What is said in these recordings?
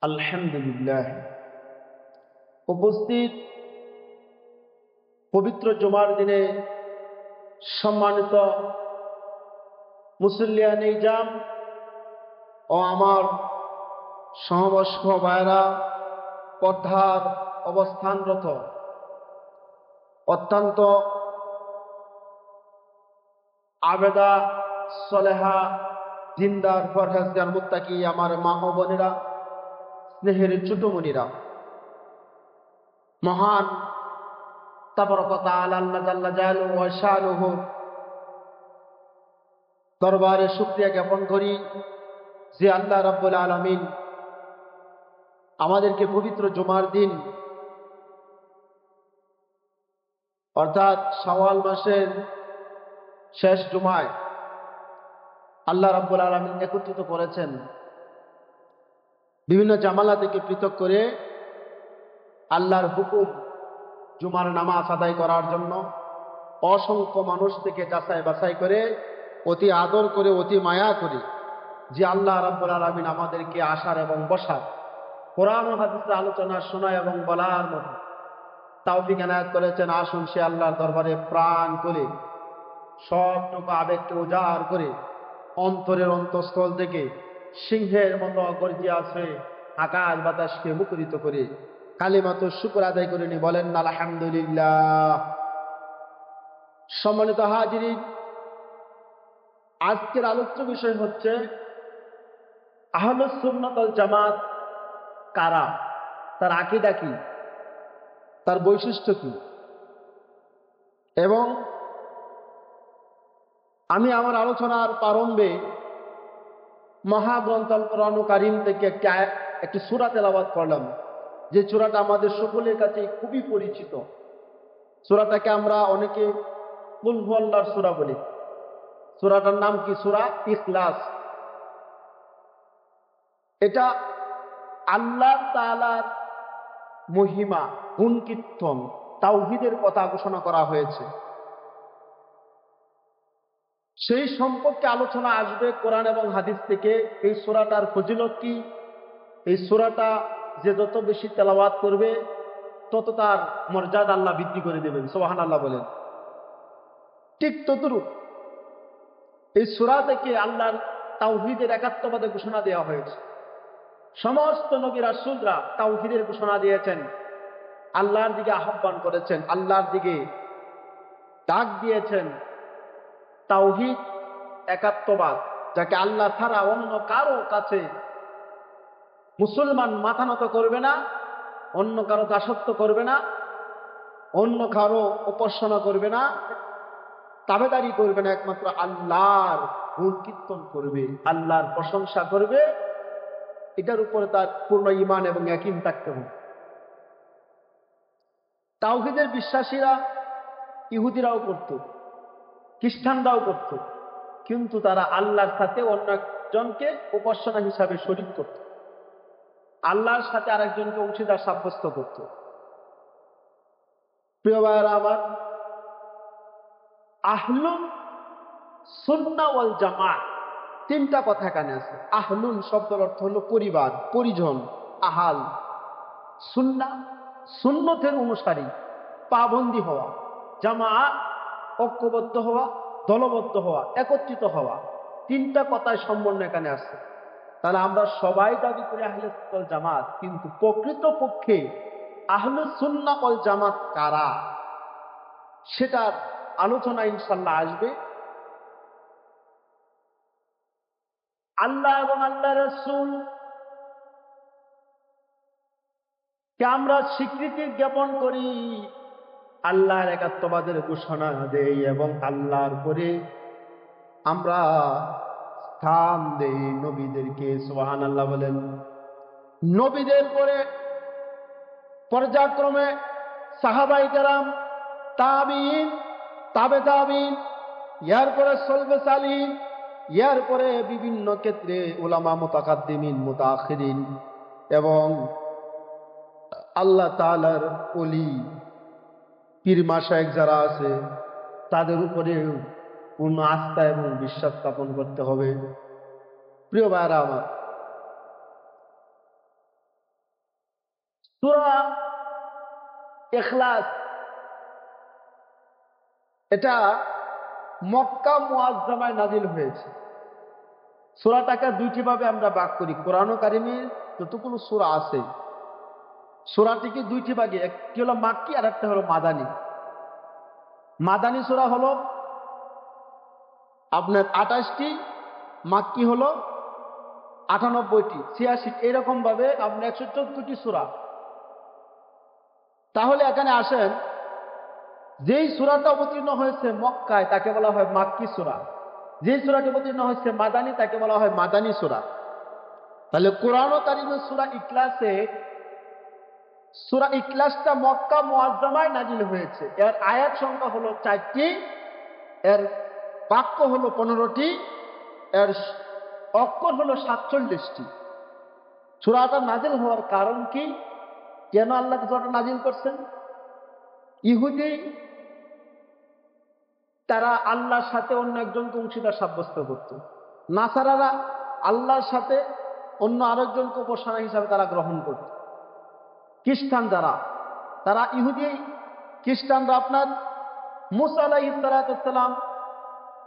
আলহামদুলিল্লাহ। উপস্থিত পবিত্র জুমার দিনে সম্মানিত মুসল্লিয়ান ইজাম ও আমার সমবয়স্ক ভাইরা, পর্দার অবস্থানরত অত্যন্ত আবেদা সলেহা দিনদার ফরহেজগার মুত্তাকি আমার মা ও বোনেরা, স্নেহের ছোটমণিরা, মহান তাবারাক ওয়া তাআলা আল্লাহ জাল্লা জালালুহু ওয়া শানুহু দরবারে শুকরিয়া জ্ঞাপন করি যে আল্লাহ রাব্বুল আলামিন আমাদেরকে পবিত্র জুমার দিন অর্থাৎ শাওয়াল মাসের শেষ জুমায় আল্লাহ রাব্বুল আলামিন একত্রিত করেছেন। বিভিন্ন জামালা থেকে পৃথক করে আল্লাহর হুকুম জুমার নামাজ আদায় করার জন্য অসংখ্য মানুষ থেকে যাচাই বাছাই করে, অতি আদর করে, অতি মায়া করে যে আল্লাহ রাব্বুল আলামিন আমাদেরকে আসার এবং বসার, কোরআন ও হাদিসের আলোচনা শোনা এবং বলার মতো তৌফিক এনায়েত করেছেন। আসুন সে আল্লাহর দরবারে প্রাণ খুলে সবটুকু আবেগকে উজাড় করে অন্তরের অন্তঃস্থল থেকে সিংহের মতো গর্জে আসে আকাশ বাতাসকে মুখরিত করে কালিমাতুশ শুকর আদায় করে নি, বলেন না আলহামদুলিল্লাহ। সম্মানিত হাজিরিন, আজকের আলোচ্য বিষয় হচ্ছে আহলুস সুন্নাত ওয়াল জামাত কারা, তার আকীদা কি, তার বৈশিষ্ট্য কি। এবং আমি আমার আলোচনার প্রারম্ভে মহাগ্রন্থ আল কোরআন কারীম থেকে একটি সূরা তেলাওয়াত করলাম, যে সূরাটা আমাদের সকলের কাছে খুবই পরিচিত। সূরাটাকে আমরা অনেকে কুল হুয়াল্লাহর সূরা বলি। সূরাটার নাম কি? সূরা ইখলাস। এটা আল্লাহ তাআলার মহিমা, গুণ কীর্তন, তাওহীদের কথা ঘোষণা করা হয়েছে। সেই সম্পর্কে আলোচনা আসবে কোরআন এবং হাদিস থেকে। এই সূরাটার ফজিলত কি, এই সূরাটা যে যত বেশি তেলাওয়াত করবে তত তার মর্যাদা আল্লাহ বৃদ্ধি করে দেবেন, সুবহানাল্লাহ বলেন। ঠিক তদ্রূপ এই সূরা থেকে আল্লাহর তাওহীদের একাত্মবাদের ঘোষণা দেওয়া হয়েছে। সমস্ত নবী রাসূলরা তাওহীদের ঘোষণা দিয়েছেন, আল্লাহর দিকে আহ্বান করেছেন, আল্লাহর দিকে ডাক দিয়েছেন। তাওহীদ, একাত্মবাদ, যাকে আল্লাহ ছাড়া অন্য কারো কাছে মুসলমান মাথা নত করবে না, অন্য কারো দাসত্ব করবে না, অন্য কারো উপাসনা করবে না, তাবেদারি করবে না, একমাত্র আল্লাহর গুণ কীর্তন করবে, আল্লাহর প্রশংসা করবে। এটার উপরে তার পূর্ণ ঈমান এবং ইয়াকিন থাকতে হবে। তাওহীদের বিশ্বাসীরা ইহুদিরাও করত, খ্রিস্টানরাও করত, কিন্তু তারা আল্লাহর সাথে অন্য একজনকে উপাসনা হিসাবে শরীক করত, আল্লাহর সাথে আরেকজনকে অংশীদার সাব্যস্ত করত। প্রিয় ভাইয়েরা আমার, আহলুন সুন্নাহ ওয়াল জামাত, তিনটা কথা এখানে আছে। আহলুন শব্দের অর্থ হলো পরিবার, পরিজন, আহাল। সুন্নাহ, সুন্নতের অনুসারী, পাবন্দী হওয়া। জামাত, ঐক্যবদ্ধ হওয়া, দলবদ্ধ হওয়া, একত্রিত হওয়া। তিনটা কথায় সমন্বয় এখানে আছে। তাহলে আমরা সবাই দাবি করি আহলে সুন্নাত ওয়াল জামাত, কিন্তু প্রকৃত পক্ষে আহলে সুন্নাহ ওয়াল জামাত কারা, সেটার আলোচনা ইনশাআল্লাহ আসবে। আল্লাহ এবং আল্লাহ রাসূল কে আমরা স্বীকৃতি জ্ঞাপন করি, আল্লাহর একাত্মবাদের ঘোষণা দেই এবং আল্লাহর পরে আমরা স্থান দেই নবীদেরকে, সুবহানাল্লাহ বলেন। নবীদের পরে পর্যায়ক্রমে সাহাবায়ে কেরাম, তাবিঈন, তাবে তাবিঈন, এর পরে সলবে সালিহিন, এর পরে বিভিন্ন ক্ষেত্রে উলামা মুতাকাদ্দিমিন, মুতাআখিরিন এবং আল্লাহ তাআলার ওলি পীর মাশায়েখ যারা আছে তাদের উপরে পূর্ণ আস্থা এবং বিশ্বাস স্থাপন করতে হবে। প্রিয় ভাইরা আমার, সূরা ইখলাস এটা মক্কা মুআজ্জামায় নাজিল হয়েছে। সূরাটাকে দুইটি ভাবে আমরা ভাগ করি। কোরআন কারীমে যতগুলো সূরা আছে সূরাটিকে দুইটি ভাগে, একটি হলো মাক্কি আর একটা হলো মাদানী। মাদানী সূরা হলো আপনার 28টি, মাক্কি হলো 98টি, 86, এরকম ভাবে আপনার 114টি সূরা। তাহলে এখানে আসেন, যেই সূরাটা অবতীর্ণ হয়েছে মক্কায় তাকে বলা হয় মাক্কি সূরা, যেই সূরাটি অবতীর্ণ হয়েছে মাদানী তাকে বলা হয় মাদানী সূরা। তাহলে কোরআন কারীমের সূরা ইখলাসটা মক্কা মুআজ্জামায় নাজিল হয়েছে। এর আয়াত সংখ্যা হলো 4টি, এর বাক্য হলো 15টি, এর অক্ষর হলো 47টি। সূরাটা নাজিল হওয়ার কারণ কি? কেন আল্লাহ সূরাটা নাজিল করছেন? ইহুদি তারা আল্লাহর সাথে অন্য একজনকে অংশীদার সাব্যস্ত করত। নাসারারা আল্লাহর সাথে অন্য আরেকজনকে উপাসনা হিসাবে তারা গ্রহণ করত। খ্রিস্টান যারা, তারা ইহুদি খ্রিস্টানরা আপনার মুসা আলাইহিস সালাম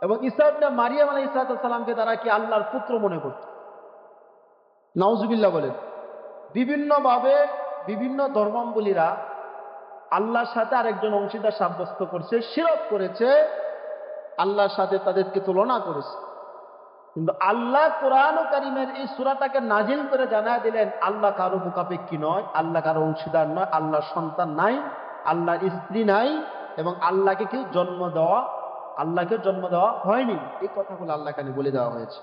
এবং ঈসা ইবনে মারিয়াম আলাইহিস সালামকে তারা কি আল্লাহর পুত্র মনে করত। নাউজুবিল্লাহ বলেন। বিভিন্নভাবে বিভিন্ন ধর্মাবলীরা আল্লাহর সাথে আরেকজন অংশীদার সাব্যস্ত করছে, শিরক করেছে, আল্লাহর সাথে তাদেরকে তুলনা করেছে। কিন্তু আল্লাহ কোরআন কারীমের এই সূরাটাকে নাজিল করে জানায় দিলেন আল্লাহ কারো মুখাপেক্ষী নয়, আল্লাহ কারো অংশীদার নয়, আল্লাহর সন্তান নাই, আল্লাহর স্ত্রী নাই, এবং আল্লাহকে জন্ম দেওয়া হয়নি। এই কথাগুলো আল্লাহ কানে বলে দেওয়া হয়েছে।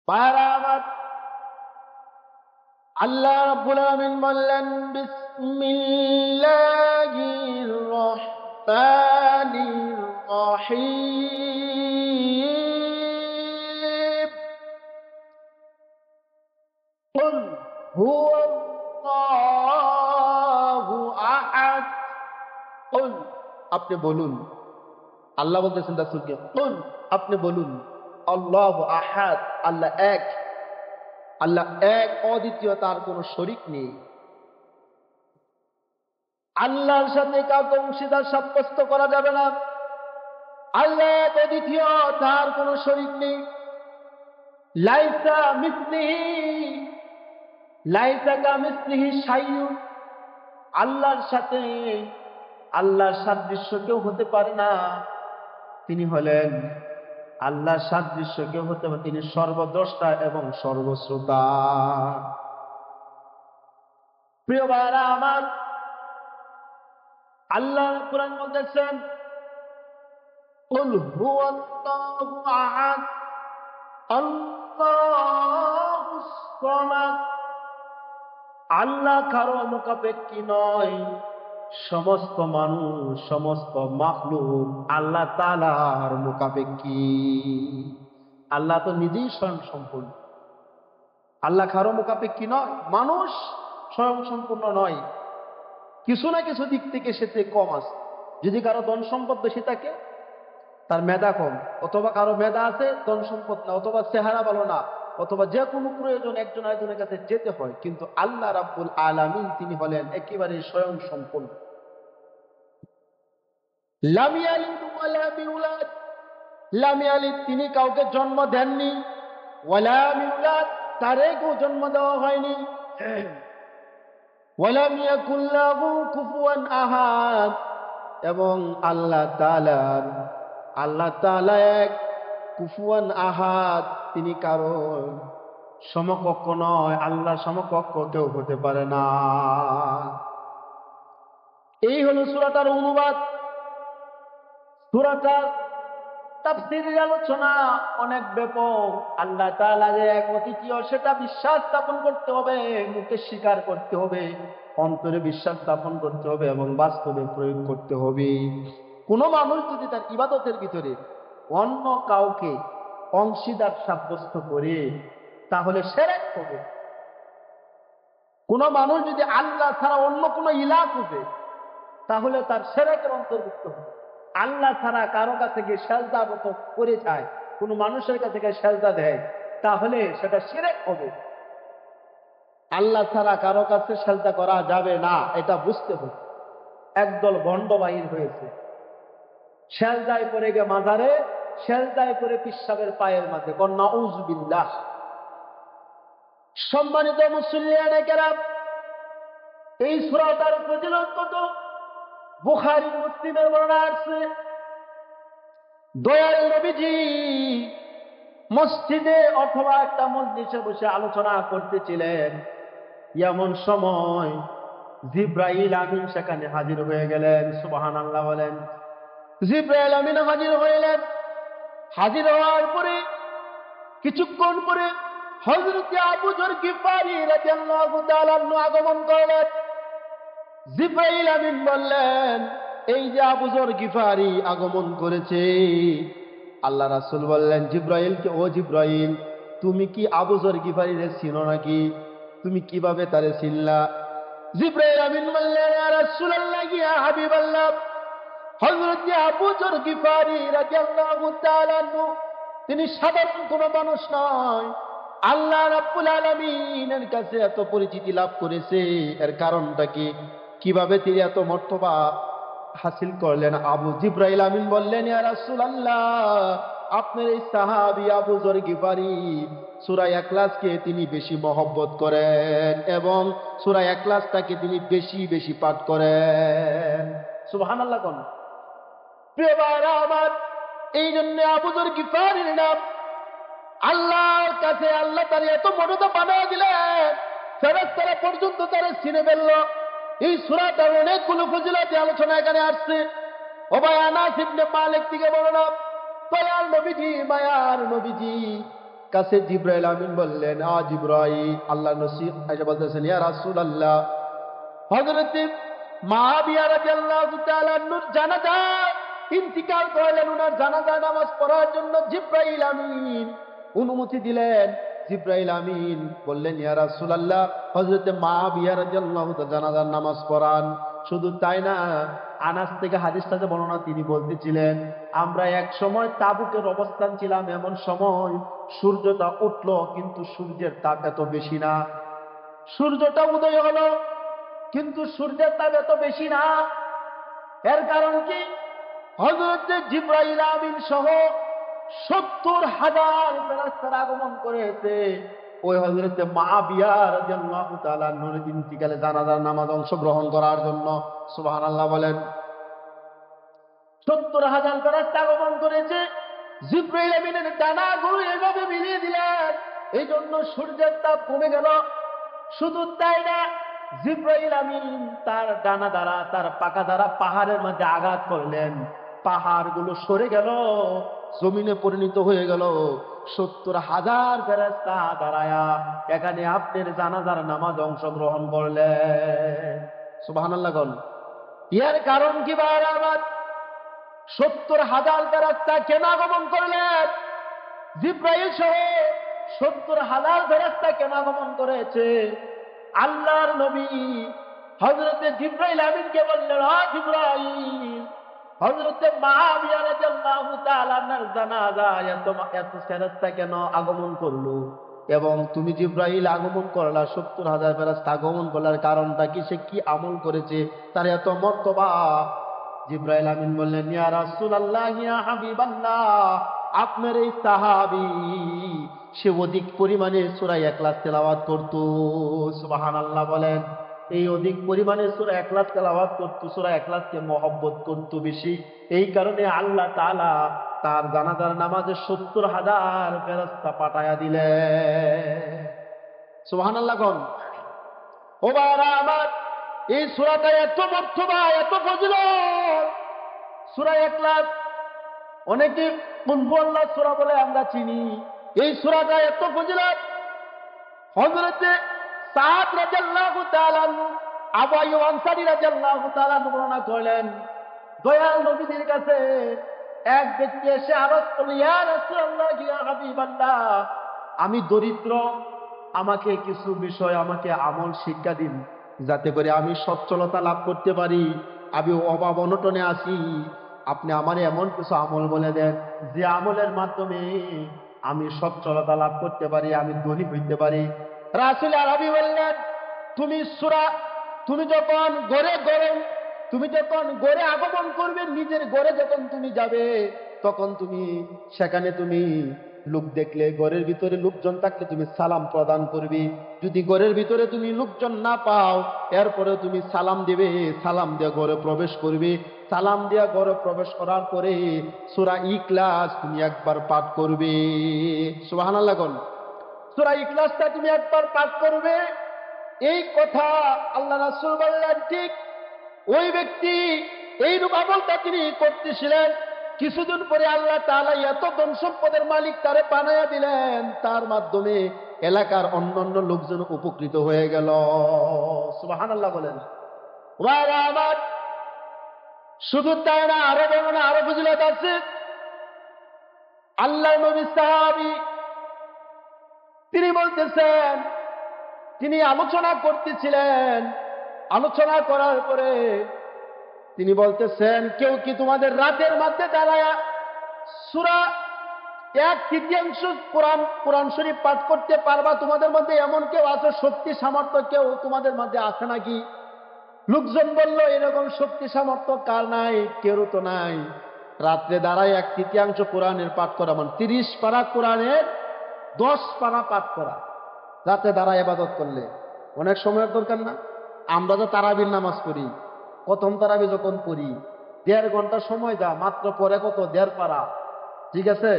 পায়রা আমার আল্লাহ রাব্বুল আলামিন বললেন, বিসমিল্লাহির রহমানির রহিম, কুল হুয়াল্লাহু আহাদ। কুল, আপনি বলুন। আল্লাহ বলতেছেন রাসূলকে, কুল, আপনি বলুন, আল্লাহু আহাদ, আল্লাহ এক, আল্লাহ এক, অদ্বিতীয়, তার কোনো শরীক নেই। আল্লাহর সাথে কাউকে অংশীদার সাব্যস্ত করা যাবে না। আল্লাহ এক, অদ্বিতীয়, তার কোনো শরীক নেই। লাইসা কামিসলিহি শাইউন, আল্লাহর সাথে আল্লাহর সাদৃশ্য কেউ হতে পারে না। তিনি হলেন আল্লাহর সাদৃশ্য কেউ হতে পারে, তিনি সর্বদ্রষ্টা এবং সর্বশ্রোতা। প্রিয় ভাইরা আমার, আল্লাহ কোরআন বলতেছেন, কুল হুয়াল্লাহু আহাদ, আল্লাহুস সামাদ। আল্লাহ কারো মুখাপেক্ষী নয়। সমস্ত মানুষ, সমস্ত মাখলুক আল্লাহ তাআলার মুখাপেক্ষী। আল্লাহ তো নিজেই স্বয়ং সম্পূর্ণ। আল্লাহ কারো মুখাপেক্ষী নয়, মানুষ স্বয়ং সম্পূর্ণ নয়। কিছু না কিছু দিক থেকে সে কম আছে। যদি কারো ধন সম্পদ বেশি থাকে, তার মেধা কম, অথবা কারো মেধা আছে ধন সম্পদ না, অথবা চেহারা ভালো না, অথবা যে কোনো প্রয়োজন একজন আরেকজনের কাছে যেতে হয়। কিন্তু আল্লাহ রাব্বুল আলামিন তিনি হলেন একেবারে স্বয়ং সম্পূর্ণ। লাম ইয়ালিদ ওয়া লাম ইউলাদ, লাম ইয়ালিদ, তিনি কাউকে জন্ম দেননি, ওয়া লাম ইউলাদ, তারেকেও জন্ম দেওয়া হয়নি, ওয়া লাম ইয়াকুল লাহু কুফুয়ান আহাদ, এবং আল্লাহ তাআলা এক, কুফুয়ান আহাদ, তিনি কারো সমকক্ষ নয়। আল্লাহ সমকক্ষ কেউ হতে পারে না। এই হলো সূরাটার অনুবাদ। সূরাটার তাফসীরের আলোচনা অনেক ব্যাপক। আল্লাহ তাআলা যে এক, অদ্বিতীয়, সেটা বিশ্বাস স্থাপন করতে হবে, মুখে স্বীকার করতে হবে, অন্তরে বিশ্বাস স্থাপন করতে হবে, এবং বাস্তবে প্রয়োগ করতে হবে। কোনো মানুষ যদি তার ইবাদতের ভিতরে অন্য কাউকে অংশীদার সাব্যস্ত করে, তাহলে শিরক হবে। কোনো মানুষ যদি আল্লাহ ছাড়া অন্য কোনো ইলাহ খুঁজে, তাহলে তার শিরকের অন্তর্ভুক্ত হবে। আল্লাহ ছাড়া কারো কাছে গিয়ে সেজদা মতো করে যায়, কোনো মানুষের কাছে গিয়ে সেজদা দেয়, তাহলে সেটা শিরক হবে। আল্লাহ ছাড়া কারো কাছে সেজদা করা যাবে না, এটা বুঝতে হবে। একদল ভণ্ড বাহির হয়েছে, সেজদায় পড়ে গে মাজারে, সেজদায় পড়ে পিশাবের পায়ের মাঝে, কোন নাউজুবিল্লাহ। সম্মানিত মুসল্লিয়ানে কেরাম, এই সূরাটার ফজিলত কত! বুখারী মুসলিমের বর্ণনা আছে, দয়াল নবীজি মসজিদে অথবা একটা মজলিসে বসে আলোচনা করতেছিলেন, এমন সময় জিব্রাইল আমিন সেখানে হাজির হয়ে গেলেন। সুবহানাল্লাহ বলেন। জিব্রাইল আমিন হাজির হইলেন। হাজির হওয়ার পরে কিছুক্ষণ পরে হযরত আবু যর গিফারী রাদিয়াল্লাহু তাআলা আগমন করলেন। জিব্রাইল আমিন বললেন, এই যে আবু যর গিফারী আগমন করেছে। আল্লাহ রাসূল বললেন জিব্রাইলকে, ও জিব্রাইল, তুমি কি আবু যর গিফারীরে চিনো নাকি? তুমি কিভাবে তারে চিনলা? জিব্রাইল আমিন বললেন, ইয়া রাসূলুল্লাহ, ইয়া হাবিবাল্লাহ, হযরত আবু যর গিফারী রাদিয়াল্লাহু তাআলা আনহু তিনি সাধারণ কোনো মানুষ নয়, আল্লাহ রাব্বুল আলামিনের কাছে এত পরিচিতি লাভ করেছে। এর কারণটা কি? কিভাবে তিনি এত মর্তবা হাসিল করলেন? জিব্রাইল আমিন বললেন, ইয়া রাসূলুল্লাহ, আপনার এই সাহাবী আবু যর গিফারী সূরা ইখলাসকে তিনি বেশি মহব্বত করেন এবং সূরা ইখলাসটাকে তিনি বেশি বেশি পাঠ করেন। সুবহানাল্লাহ কোন। প্রিয় ভাইরা আমার, এই জন্য আবু যর গিফারীর নাম আল্লাহর কাছে আল্লাহ তার এত মর্যাদা বানিয়ে দিলেন, ফেরেশতারা পর্যন্ত তারা চিনে ফেলল। এই সূরাটার অনেকগুলো ফজিলতি আলোচনা এখানে আসছে। ও ভাই, আনাস ইবনে মালিক থেকে বর্ণনা, দয়াল নবীজি, মায়ার নবীজি কাছে জিব্রাইল আমিন বললেন, জিব্রাইল, আল্লাহ নসিব এসে বলতেছেন, ইয়া রাসূলুল্লাহ, হযরত মুআবিয়া রাদিয়াল্লাহু তাআলা আনহুর জানাজা ইন্তিকাল করলেন, ওনার জানাজা নামাজ পড়ার জন্য জিব্রাইল আমিন অনুমতি দিলেন। জিব্রাইল আমিন বললেন, ইয়া রাসূলুল্লাহ, হযরত মুআবিয়া রাদিয়াল্লাহু তাআলা জানাজার নামাজ পড়ান। শুধু তাই না, আনাস থেকে হাদিসটা যে বর্ণনা তিনি বলতেছিলেন, আমরা এক সময় তাবুকের অবস্থান ছিলাম, এমন সময় সূর্যটা উঠলো, কিন্তু সূর্যের তাপ এত বেশি না। সূর্যটা উদয় হলো, কিন্তু সূর্যের তাপ এত বেশি না। এর কারণ কি? হযরত জিব্রাইল আমিন সহ ৭০,০০০ ফেরেশতার আগমন করেছে ওই হযরত মুআবিয়া রাদিয়াল্লাহু তাআলা আনহুর ইন্তিকালে জানাজার নামাজ অংশগ্রহণ করার জন্য। সুবহানাল্লাহ বলেন। ৭০,০০০ ফেরেশতা আগমন করেছে। জিব্রাইল আমিনের ডানাগুলো এভাবে মিলিয়ে দিলেন, এই জন্য সূর্যের তাপ কমে গেল। শুধু তাই না, জিব্রাইল আমিন তার ডানা দ্বারা, তার পাকা দ্বারা পাহাড়ের মাঝে আঘাত করলেন, পাহাড়গুলো সরে গেল, জমিনে পরিণত হয়ে গেল। ৭০,০০০ ফেরেশতা দাঁড়ায়া এখানে আপনার জানাজার নামাজ অংশগ্রহণ করলেন। সুবহানাল্লাহ বল। এর কারণ কি ভাইরা আমার? ৭০,০০০ ফেরেশতা কেন আগমন করলেন? জিব্রাইল সহ ৭০,০০০ ফেরেশতা কেন আগমন করেছে? আল্লাহর নবী হযরতে জিব্রাইল আমিনকে বললেন, জিব্রাইল, হযরতে মুআবিয়া রাদিয়াল্লাহু তাআলা আনহুর জানাজায় এত ফেরেশতা কেন আগমন করলো? এবং তুমি জিব্রাইল আগমন করলা, ৭০,০০০ ফেরেশতা আগমন করার কারণটা কি? সে কি আমল করেছে তার এত মর্তবা? জিব্রাইল আমিন বললেন, ইয়া রাসূলুল্লাহ, ইয়া হাবিবাল্লাহ, আপনার এই সাহাবী সে অধিক পরিমাণে সূরা ইখলাস তেলাওয়াত করত। সুবহানাল্লাহ বলেন। এই অধিক পরিমাণে সূরা ইখলাস তেলাওয়াত করত, সূরা ইখলাসকে মহব্বত করত বেশি। এই কারণে আল্লাহ তাআলা তার জানাজার নামাজে ৭০,০০০ ফেরেশতা পাঠায়া দিলেন। সুবহানাল্লাহ কোন। ও ভাইরা আমার, এই সূরাটা এত মর্তবা, এত ফজিলত। সূরা ইখলাস অনেকে কুল হুয়াল্লাহ সূরা বলে আমরা চিনি। এই সূরাটা এত ফজিলত। হযরত সাদ রাদিয়াল্লাহু তাআলা আনহু, আবু আইয়ুব আনসারী রাদিয়াল্লাহু তাআলা বর্ণনা করলেন, দয়াল নবীর কাছে এক ব্যক্তি এসে আরজ করল, ইয়া রাসূলুল্লাহ, ইয়া হাবিবাল্লাহ, আমি দরিদ্র, আমাকে কিছু বিষয়, আমাকে আমল শিক্ষা দিন, যাতে করে আমি সচ্ছলতা লাভ করতে পারি। আমি অভাব অনটনে আছি, আপনি আমার এমন কিছু আমল বলে দেন যে আমলের মাধ্যমে আমি সচ্ছলতা লাভ করতে পারি, আমি ধনী হইতে পারি। রাসূল আরবি বললেন, তুমি যখন গড়ে আগমন করবে, নিজের গড়ে যখন তুমি যাবে, তখন তুমি সেখানে লোক দেখলে, ঘরের ভিতরে লোকজন থাকলে তুমি সালাম প্রদান করবে। যদি ঘরের ভিতরে তুমি লোকজন না পাও, এরপরে তুমি সালাম দিবে, সালাম দিয়ে ঘরে প্রবেশ করবে। সালাম দিয়ে ঘরে প্রবেশ করার পরে সূরা ইখলাস তুমি একবার পাঠ করবে। সুবহানাল্লাহ কোন সূরা ইখলাসটা তুমি একবার পাঠ করবে। এই কথা আল্লাহ রাসূল বললেন, ঠিক ওই ব্যক্তি এইরূপ আমলটা তিনি করতেছিলেন। কিছুদিন পরে আল্লাহ তাআলা এত ধন সম্পদের মালিক তারে বানায়া দিলেন, তার মাধ্যমে এলাকার অন্যান্য লোকজন উপকৃত হয়ে গেল। সুবহানাল্লাহ বলেন। ওয়ারা আমার, শুধু তাই না, আরো বর্ণনা, আরো ফজিলত আছে। আল্লাহ নবী সাহাবী তিনি বলতেছেন, তিনি আলোচনা করতেছিলেন, আলোচনা করার পরে তিনি বলতেছেন, কেউ কি তোমাদের রাতের মধ্যে দাঁড়ায়া সূরা 1/3 কোরআন শরীফ পাঠ করতে পারবা? তোমাদের মধ্যে এমন কেউ আছে, শক্তি সামর্থ্য কেউ তোমাদের মধ্যে আছে নাকি? লোকজন বলল, এরকম শক্তি সামর্থ্য কার নাই? কেউ তো নাই। রাত্রে দাঁড়ায় 1/3 কোরআনের পাঠ করা, মানে 30 পারা কোরআনের 10 পারা পাঠ করা, রাতে দাঁড়ায় ইবাদত করলে অনেক সময়ের দরকার না? আমরা তো তারাবির নামাজ পড়ি, প্রথম তারাবি যখন পড়ি 1.5 ঘন্টা সময় যা, মাত্র পরে কত 1.5 পারা, ঠিক আছে,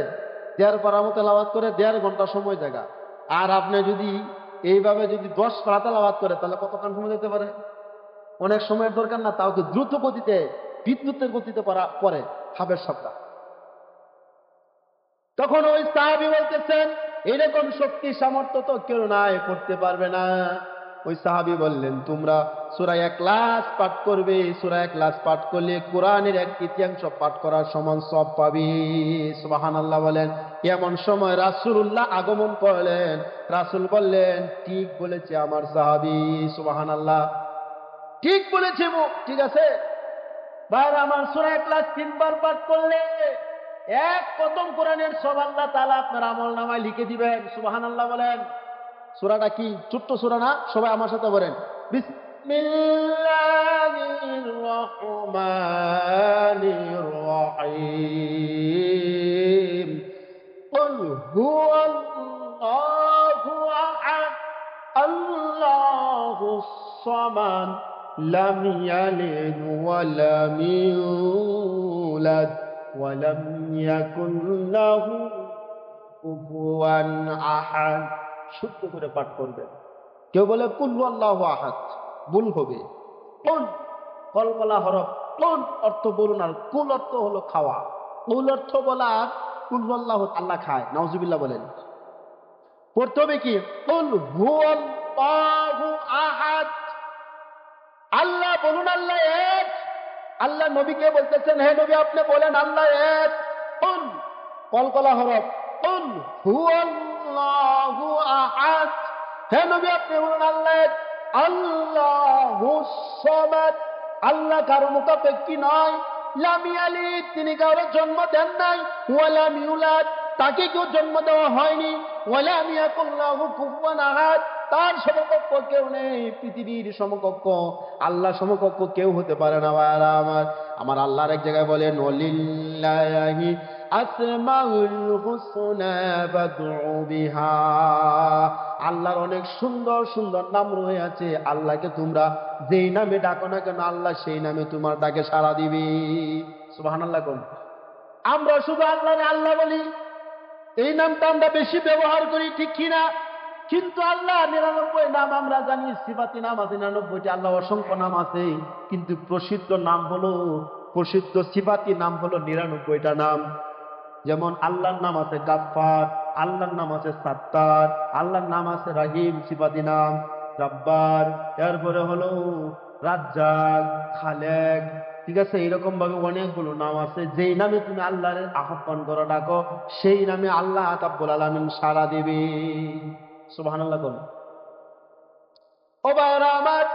1.5 পারা মতো তেলাওয়াত করে 1.5 ঘন্টা সময় জায়গা। আর আপনি যদি এইভাবে যদি 10 পারা তেলাওয়াত করে, তাহলে কতক্ষণ সময় যেতে পারে? অনেক সময়ের দরকার না? তাও কি দ্রুত গতিতে, বিদ্যুতের গতিতে পড়ে হাফেজ সাহেবরা। তখন ওই সাহাবী বলতেছেন, এরকম শক্তি সামর্থ্য তো কেউ নাই, পড়তে পারবে না। ওই সাহাবী বললেন, তোমরা সূরা ইখলাস পাঠ করবে। সূরা ইখলাস পাঠ করলে কোরআনের 1/3 পাঠ করার সমান সওয়াব পাবে। সুবহানাল্লাহ বলেন। এমন সময় রাসূলুল্লাহ আগমন করলেন। রাসূল বললেন, ঠিক বলেছে আমার সাহাবী। সুবহানাল্লাহ, ঠিক বলেছে, ঠিক আছে। ভাইরা আমার, সূরা ইখলাস 3 বার পাঠ করলে এক কদম কোরআনের সব আল্লাহ তাআলা আপনার আমলনামায় লিখে দিবেন। সুবহানাল্লাহ বলেন। সূরাটা কি ছোট্ট সূরা না? সবাই আমার সাথে বলেন, বিসমিল্লাহির রহমানির রহিম। কুল হুয়াল্লাহু আহাদ, আল্লাহুস সামাদ, লাম ইয়ালিদ ওয়া লাম ইউলাদ ওয়ালাম ইয়াকুন লাহু কুফুয়ান আহাদ। শুদ্ধ করে পাঠ করবেন। কেউ বলে কুল হুয়াল্লাহু আহাদ, ভুল হবে। কুল কলকলা হরফ, কুল অর্থ বলুন, আর কুল অর্থ হলো খাওয়া। কুল অর্থ বলা, কুল হুয়াল্লাহু, আল্লাহ খায়, নাউজুবিল্লাহ বলেন। পড়তে হবে কি? কুল হুয়াল্লাহু আহাদ। আল্লাহ বলুন, আল্লাহ এক। আল্লাহ নবীকে বলতেছেন, হে নবী আপনি বলেন আল্লাহ এক। কুল কলকলা হরফ, কুল হুয়াল্লাহু আহাদ। হে নবী আপনি বলুন আল্লাহ এক। আল্লাহুস সামাদ, আল্লাহ কারো মুখাপেক্ষী নয়। লাম ইয়ালিদ, তিনি কারো জন্ম দেন নাই। ওয়া লাম ইউলাদ, তাকে কেউ জন্ম দেওয়া হয়নি। ওয়া লাম ইয়াকুল লাহু কুফুয়ান আহাদ, তার সমকক্ষ কেউ নেই। পৃথিবীর সমকক্ষ, আল্লাহ সমকক্ষ কেউ হতে পারে না। আমার আল্লাহর এক জায়গায় বলেন, ওয়ালিল্লাহি আসমাউল হুসনা ফাদউ বিহা। আল্লাহর অনেক সুন্দর সুন্দর নাম রয়েছে। আল্লাহকে তোমরা যেই নামে ডাকো না কেন, আল্লাহ সেই নামে তোমার ডাকে সাড়া দিবে। সুবহানাল্লাহ কোন। আমরা শুধু আল্লাহরে আল্লাহ বলি, এই নামটা আমরা বেশি ব্যবহার করি, ঠিক কিনা? কিন্তু আল্লাহ 99 নাম আমরা জানি, সিফাতি নাম আছে 99টি, আল্লাহ অসংখ্য নাম আছে, কিন্তু প্রসিদ্ধ সিফাতি নাম হলো 99টা নাম। যেমন আল্লাহর নাম আছে গাফফার, আল্লাহর নাম আছে সাত্তার, আল্লাহর নাম আছে রাহিম, সিফাতি নাম জাব্বার, এরপরে হলো রাজ্জাক, খালেক, ঠিক আছে। এরকম ভাবে অনেকগুলো নাম আছে। যেই নামে তুমি আল্লাহর আহ্বান করো, ডাকো, সেই নামে আল্লাহ রাব্বুল আলামিন সাড়া দেবে। সুবহানাল্লাহ বল। ও ভাইরা আমার,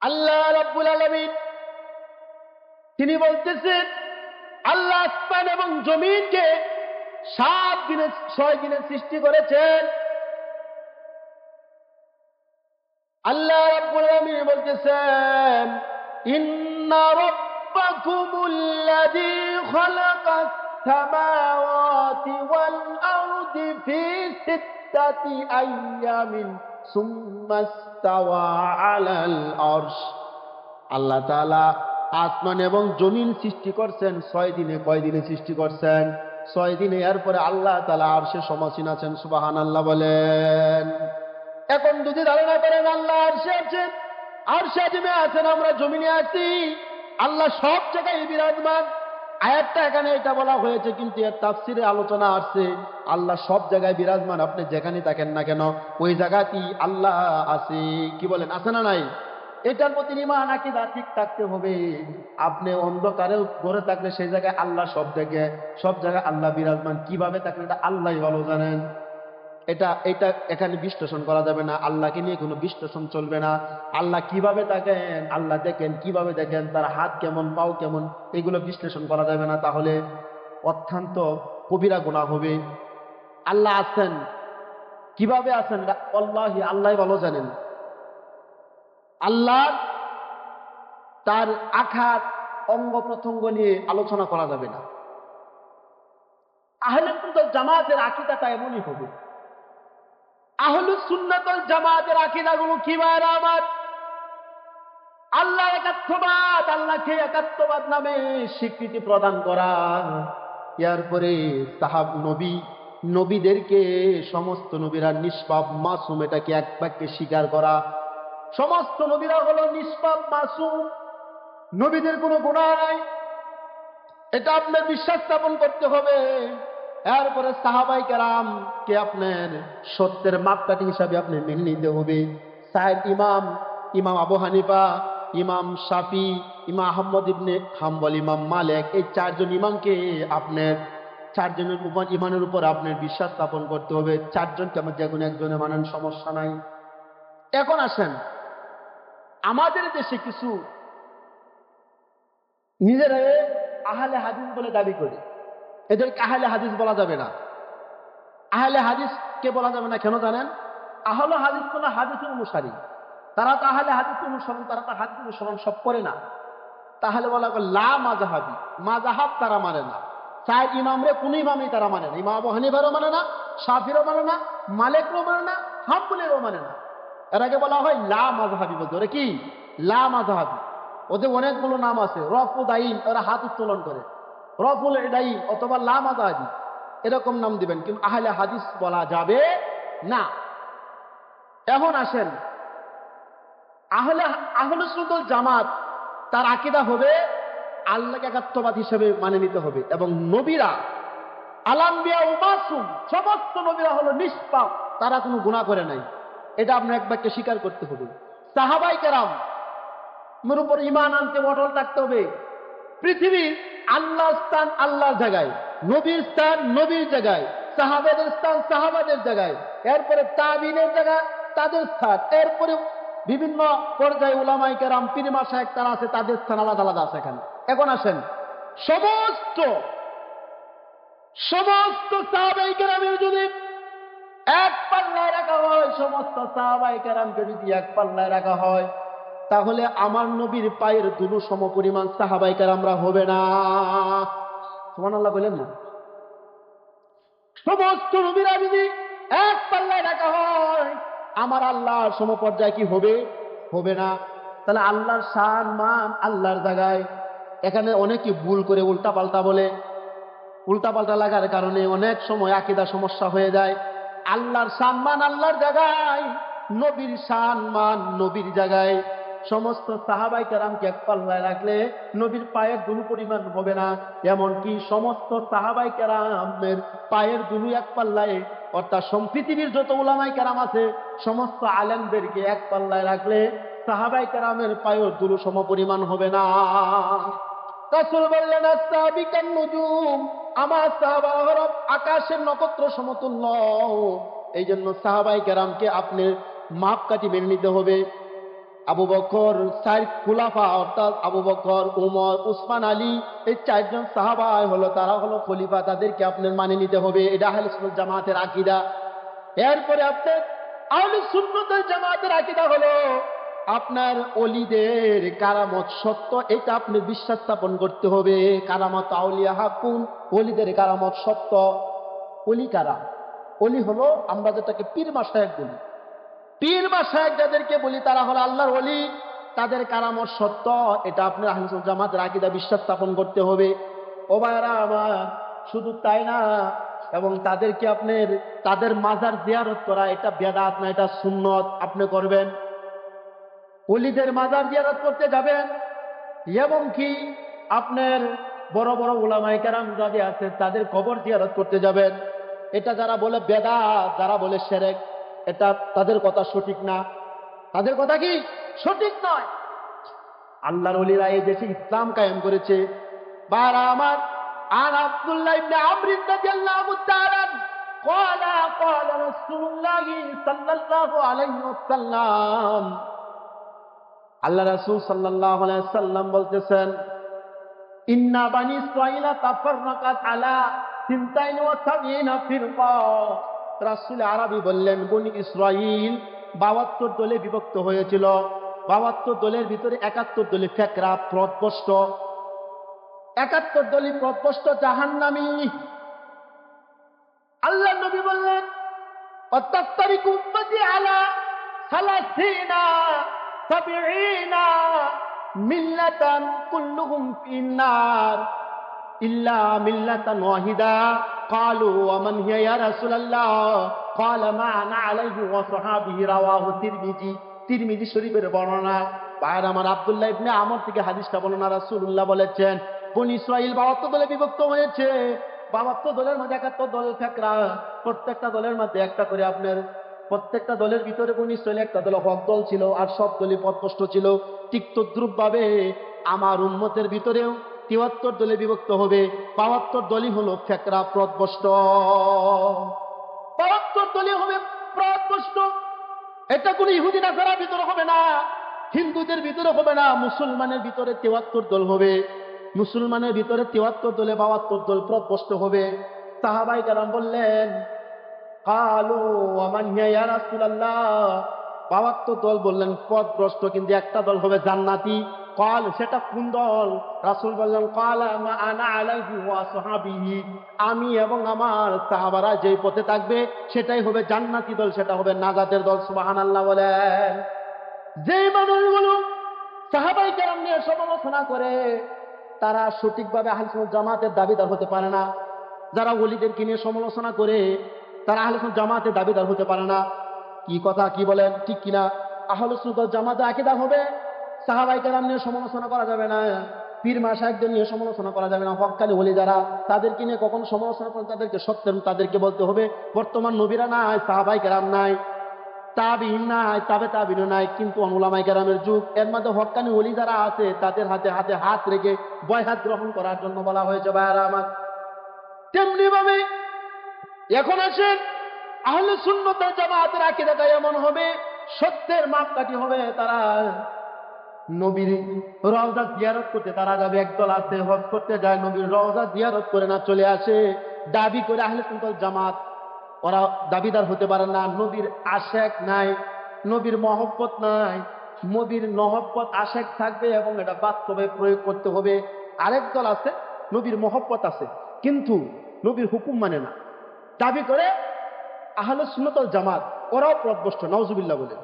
আল্লাহ রাব্বুল আলামিন তিনি বলতেছেন, আল্লাহ আসমান এবং জমিনকে দিনে 6 দিনে সৃষ্টি করেছেন। আল্লাহ রাব্বুল আলামিন বলতেছেন, ইন্না রাব্বাকুমুল্লাযী খালাকাস সামাওয়াতি ওয়াল আরদি ফি সিত্তাতি আইয়ামিন সুম্মা ইসতাওয়া আলাল আরশ। আল্লাহ তাআলা আসমান এবং জমিন সৃষ্টি করছেন 6 দিনে। কয় দিনে সৃষ্টি করছেন? 6 দিনে। এরপরে আল্লাহ তাআলা আরশে সমাসীন আছেন। সুবহানাল্লাহ বলেন। এখন যদি ধারণা করেন আল্লাহ আরশে আছেন, আরশে আজিমে আছেন, আমরা জমিনে আছি, আল্লাহ সব জায়গায় বিরাজমান। আয়াতটা এখানে এটা বলা হয়েছে, কিন্তু এর তাফসিরে আলোচনা আসছে আল্লাহ সব জায়গায় বিরাজমান। আপনি যেখানে থাকেন না কেন ওই জায়গাতেই আল্লাহ আছে। কি বলেন, আছে না নাই? এটার প্রতি ঈমান আকীদা ঠিক থাকতে হবে। আপনি অন্ধকারে ঘরে থাকলে সেই জায়গায় আল্লাহ সব জায়গায় আল্লাহ বিরাজমান। কিভাবে থাকলে এটা আল্লাহই ভালো জানেন। এটা এখানে বিশ্লেষণ করা যাবে না। আল্লাহকে নিয়ে কোনো বিশ্লেষণ চলবে না। আল্লাহ কিভাবে থাকেন, আল্লাহ দেখেন কিভাবে দেখেন, তার হাত কেমন, পাও কেমন, এগুলো বিশ্লেষণ করা যাবে না। তাহলে অত্যন্ত কবিরা গুনাহ হবে। আল্লাহ আছেন, কিভাবে আছেন আল্লাহি আল্লাহ ভালো জানেন। আল্লাহ তার আখার অঙ্গ প্রত্যঙ্গ নিয়ে আলোচনা করা যাবে না। আহলে সুন্নাত জামাতের আকীদাটা এমনই হবে। আহলে সুন্নাত ওয়াল জামাতের আকীদাগুলো কি ভাইরা আমার? আল্লাহ একাত্মবাদ, আল্লাহকে একাত্মবাদ নামে স্বীকৃতি প্রদান করা। এরপরে নবীদেরকে সমস্ত নবীরা নিষ্পাপ মাসুম, এটাকে এক বাক্যে স্বীকার করা। সমস্ত নবীরা হলো নিষ্পাপ মাসুম, নবীদের কোনো গুনাহ নাই, এটা আপনার বিশ্বাস স্থাপন করতে হবে। এরপরে সাহাবায়ে কেরামকে আপনার সত্যের মাপকাঠি হিসাবে আপনি মেনে নিতে হবে। ইমাম আবু হানিফা, ইমাম শাফি, ইমাম আহমদ ইবনে হাম্বল, ইমাম মালিক, এই 4 জন ইমামকে আপনার 4 জনের উপর ইমানের উপর আপনার বিশ্বাস স্থাপন করতে হবে। 4 জনকে আমার যে কোনো একজনে মানেন, সমস্যা নাই। এখন আসেন, আমাদের দেশে কিছু নিজেরা আহলে হাদিস বলে দাবি করে। এদেরকে আহলে হাদিস বলা যাবে না। আহলে হাদিস কে বলা যাবে না কেন জানেন? আহলে হাদিস কোন হাদিসের অনুসারী, তারা তো আহলে হাদিস অনুসরণ, তারা তো হাদিস অনুসরণ সব করে না। তাহলে বলা হয় লা মাযহাবি, মাযহাব তারা মানে না। 4 ইমামরে কোন ইমামই তারা মানে না। ইমাম আবু হানিফারও মানে না, শাফিরও মানে না, মালিকও মানে না, হাম্বলিরও মানে না। এটাকে বলা হয় লা মাযহাবি। বলতে ওরা কি লা মাযহাবি। ওদের অনেকগুলো নাম আছে। রফু দাইন, ওরা হাত উত্তোলন করে, রফুল দাইন অথবা লা মাযহাবি, এরকম নাম দিবেন, কিন্তু আহলে হাদিস বলা যাবে না। এখন আসেন, আহলে সুন্নাত ওয়াল জামাত তার আকীদা হবে আল্লাহকে একাত্মবাদ হিসেবে মানে নিতে হবে। এবং নবীরা আলাম্বিয়া ও মাসুম, সমস্ত নবীরা হলো নিষ্পাপ, তারা কোনো গুনাহ করে নাই। এটা আপনার এক বাক্যে স্বীকার করতে হবে। সাহাবায়ে কেরাম এর উপর ঈমান আনতে অটল থাকতে হবে। পৃথিবীর আল্লাহর স্থান আল্লাহর জায়গায়, নবীর স্থান নবীর জায়গায়, সাহাবাদের স্থান সাহাবাদের জায়গায়, এরপরে তাবিনের জায়গায় তাদের স্থান, এরপরে বিভিন্ন পর্যায়ে উলামায়ে কেরাম, পীর মাশায়েখ তারা আছে, তাদের স্থান আলাদা আলাদা আছে এখানে। এখন আসেন, সমস্ত সাহাবায়ে কেরামের যদি এক পাল্লায় রাখা হয়, সমস্ত সাহাবায়ে কেরামকে যদি এক পাল্লায় রাখা হয়, তাহলে আমার নবীর পায়ের ধুলো সমপরিমাণ সাহাবায়ে কেরামরা হবে না। সুবহানাল্লাহ বলেন না। সমস্ত নবীরা যদি এক পাল্লায় রাখা হয়, আমার আল্লাহর সমপর্যায় কি হবে? হবে না। তাহলে আল্লাহর শান মান আল্লাহর জায়গায়। এখানে অনেকে ভুল করে উল্টাপাল্টা বলে, উল্টাপাল্টা লাগার কারণে অনেক সময় আকীদা সমস্যা হয়ে যায়। আল্লাহর শান মান আল্লাহর জায়গায়, নবীর শান মান নবীর জায়গায়। সমস্ত সাহাবায়ে কেরামকে এক পাল্লায় রাখলে নবীর পায়ের ধুলো পরিমাণ হবে না। এমনকি সমস্ত সাহাবায়ে কেরামের পায়ের ধুলো এক পাল্লায়, অর্থাৎ পৃথিবীর যত উলামায়ে কেরাম আছে সমস্ত আলেমদেরকে এক পাল্লায় রাখলে সাহাবায়ে কেরামের পায়ের ধুলো সমপরিমাণ হবে না। রাসূল বললেন, আস-সাহাবিকান নুজুম, আমার সাহাবারা হলো আকাশের নক্ষত্র সমতুল্য। এই জন্য সাহাবায়ে কেরামকে আপনি মাপকাঠি মেনে নিতে হবে। আবু বকর, চার খুলাফা অর্থাৎ আবু বকর, উমর, উসমান, আলী, এই চারজন সাহাবা হলো, তারা হলো খলিফা, তাদেরকে আপনার মানে নিতে হবে। এটা আহলে সুন্নাত জামাতের আকীদা। এরপরে আপনার আহলে সুন্নাত জামাতের আকীদা হলো আপনার অলিদের কারামত সত্য, এটা আপনি বিশ্বাস স্থাপন করতে হবে। কারামত আউলিয়া হাকুন, অলিদের কারামত সত্য। অলি কারা? অলি হলো আমরা যেটাকে পীর মাশায়েখ বলি। পীর মাশায়েখ যাদেরকে বলি তারা হলো আল্লাহর ওলি, তাদের কারামত সত্য, এটা আপনার আহলে সুন্নাত জামাতের আকীদা বিশ্বাস স্থাপন করতে হবে। ও ভাইরা আমার, শুধু তাই না, এবং তাদেরকে আপনার তাদের মাজার জিয়ারত করা এটা বেদাত না, এটা সুন্নত, আপনি করবেন। ওলিদের মাজার জিয়ারত করতে যাবেন, এবং কি আপনার বড় বড় উলামায়ে কেরাম যাদের আছে তাদের কবর জিয়ারত করতে যাবেন। এটা যারা বলে বেদাত, যারা বলে শিরক, এটা তাদের কথা সঠিক না। তাদের কথা কি সঠিক নয়? আল্লাহর ওলিরা এই দেশে ইসলাম কায়েম করেছে। বারা আমার আন আব্দুল্লাহ ইবনে আমর রাদিয়াল্লাহু তাআলা قال قال رسول الله صلى الله عليه وسلم, আল্লাহ রাসূল সাল্লাল্লাহু আলাইহি ওয়াসাল্লাম বলতেছেন, ইন্না বানি ইসরাঈলা তাফাররাকাত আলা 72 ফিরকা। রাসূল আরবি বললেন, বনি ইসরাঈল 72 দলে বিভক্ত হয়েছিল। 72 দলের ভিতরে 71 দলে ফেকরা পথভ্রষ্ট, 71 দলই পথভ্রষ্ট জাহান্নামী। আল্লাহ নবী বললেন, অত্যাত্তারিকু উম্মতি আলা সালাসিনা সাবঈনা মিল্লাতান কুল্লুহুম ফিন্নার ইল্লা মিল্লাতান ওয়াহিদা। ক্বালু ওয়া মান হিয়া ইয়া রাসূলুল্লাহ? ক্বালা মা আনা আলাইহি ওয়া সাহাবিহি। রাওয়াহু তিরমিজি। তিরমিজি শরীফের বর্ণনা। ভাইরা আমার, আব্দুল্লাহ ইবনে আমর থেকে হাদিসটা বর্ণনা। রাসূলুল্লাহ বলেছেন, বনি ইসরাঈল 72 দলে বিভক্ত হয়েছে। 72 দলের মধ্যে 71 দল ফেকরা, প্রত্যেকটা দলের মধ্যে একটা করে আপনার, প্রত্যেকটা দলের ভিতরে বনি ইসরাঈল একটা দল হক দল ছিল, আর সব দলই পথভ্রষ্ট ছিল। ঠিক তদ্রূপ ভাবে আমার উম্মতের ভিতরেও 73 দলে বিভক্ত হবে। 72 দলই হলো ফেকরা পথভ্রষ্ট। 72 দলই হবে পথভ্রষ্ট। এটা কোনো ইহুদি নাসারার ভিতরে হবে না, হিন্দুদের ভিতরে হবে না, মুসলমানের ভিতরে 73 দল হবে। মুসলমানের ভিতরে 73 দলে 72 দল পথভ্রষ্ট হবে। সাহাবায়ে কেরাম বললেন, কালু ওয়া মান হিয়া ইয়া রাসূলুল্লাহ? 72 দল বললেন পথভ্রষ্ট, কিন্তু একটা দল হবে জান্নাতি। কাল, সেটা কোন দল? রাসূল বললেন, কালা মা আনা আলাইহি ওয়া সাহাবিহি, আমি এবং আমার সাহাবারা যেই পথে থাকবে সেটাই হবে জান্নাতি দল, সেটা হবে নাজাতের দল। সুবহানাল্লাহ বলেন। যেই মানুষগুলো সাহাবায়ে কেরাম নিয়ে সমালোচনা করে তারা সঠিকভাবে আহলে সুন্নাত জামাতের দাবিদার হতে পারে না। যারা ওলিদেরকে নিয়ে সমালোচনা করে তারা আহলে সুন্নাত জামাতের দাবিদার হতে পারে না। কি কথা, কি বলেন, ঠিক কিনা? আহলে সুন্নাত জামাতের আকীদা হবে সাহাবায়ে কেরাম নিয়ে সমালোচনা করা যাবে না, পীর মাশায়েখদের নিয়ে সমালোচনা করা যাবে না। হক্কানি ওলি যারা, তাদেরকে নিয়ে কখনো সমালোচনা করে তাদেরকে সত্যের তাদেরকে বলতে হবে। বর্তমান নবীরা নাই, সাহাবায়ে কেরাম নাই, তাবিঈন নাই, তাবে তাবিঈন নাই, কিন্তু উলামায়ে কেরামের যুগ। এর মধ্যে হক্কানি ওলি যারা আছে তাদের হাতে হাতে হাত রেখে বয়হাত গ্রহণ করার জন্য বলা হয়েছে। ভাইরা আমার, তেমনি ভাবে এখন আসেন আহলে সুন্নাত ওয়াল জামাতের আকীদাটা এমন হবে, সত্যের মাপকাঠি হবে। তারা নবীর রওজা জিয়ারত করতে তারা যাবে। একদল আছে হজ করতে যায়, নবীর রওজা জিয়ারত করে না চলে আসে, দাবি করে আহলে সুন্নাত ওয়াল জামাত। ওরা দাবিদার হতে পারে না। নবীর আশেক নাই, নবীর মহব্বত নাই। নবীর মহব্বত আশেক থাকবে এবং এটা বাস্তবে প্রয়োগ করতে হবে। আরেক দল আছে নবীর মহব্বত আছে কিন্তু নবীর হুকুম মানে না, দাবি করে আহলে সুন্নাত ওয়াল জামাত। ওরাও পথভ্রষ্ট, নাউজুবিল্লাহ বলে।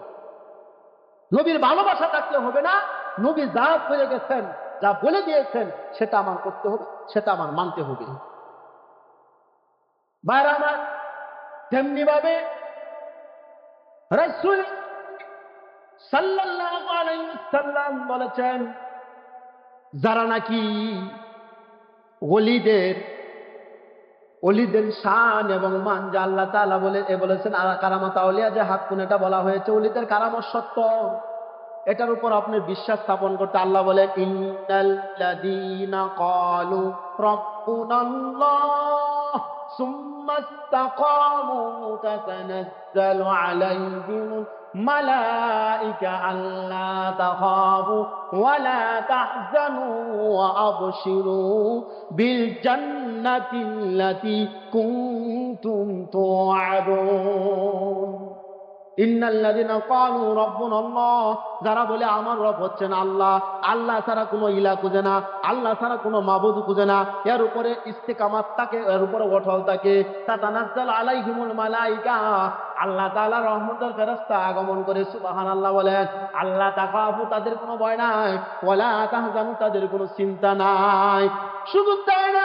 নবীর ভালোবাসা থাকলে হবে না, নবী যা বলে গেছেন, যা বলে দিয়েছেন সেটা আমার করতে হবে, সেটা আমার মানতে হবে। ভাইরা আমার, তেমনি ভাবে রাসূল সাল্লাল্লাহু আলাইহি ওয়াসাল্লাম বলেছেন, যারা নাকি ওলিদের শান এবং মান যা আল্লাহ তাআলা বলেছেন, কারামাত আউলিয়া যে হাক্কুন, এটা বলা হয়েছে ওলিদের কারামত সত্য, এটার উপর আপনি বিশ্বাস স্থাপন করতে। আল্লাহ বলেন, ইন্নাল্লাযীনা ক্বালু রাব্বুনাল্লাহ সুম্মা ইসতাকামু তাতানাজ্জালু আলাইহিমুল মালাইকা আল্লা তাখাফু ওয়া লা তাহজানু ওয়া আবশিরু বিল জান্নাতিল্লাতী কুনতুম তুআদুন। ইন্নাল্লাযীনা ক্বালু রাব্বুনাল্লাহ, যারা বলে আমার রব হচ্ছেন আল্লাহ, আল্লাহ ছাড়া কোনো ইলা খুঁজে না, আল্লাহ ছাড়া কোনো মাবুদ খুঁজে না, এর উপরে ইস্তেকামাত থাকে, এর উপরে অটল থাকে। তাতানাজ্জালু আলাইহিমুল মালাইকা, আল্লাহ তাআলা রহমতের ফেরেশতা আগমন করে। সুবহানাল্লাহ বলেন। আল্লাহ তাখাফু, তাদের কোনো ভয় নাই, ওয়ালা তাহজানু, তাদের কোনো চিন্তা নাই। শুধু তাই না,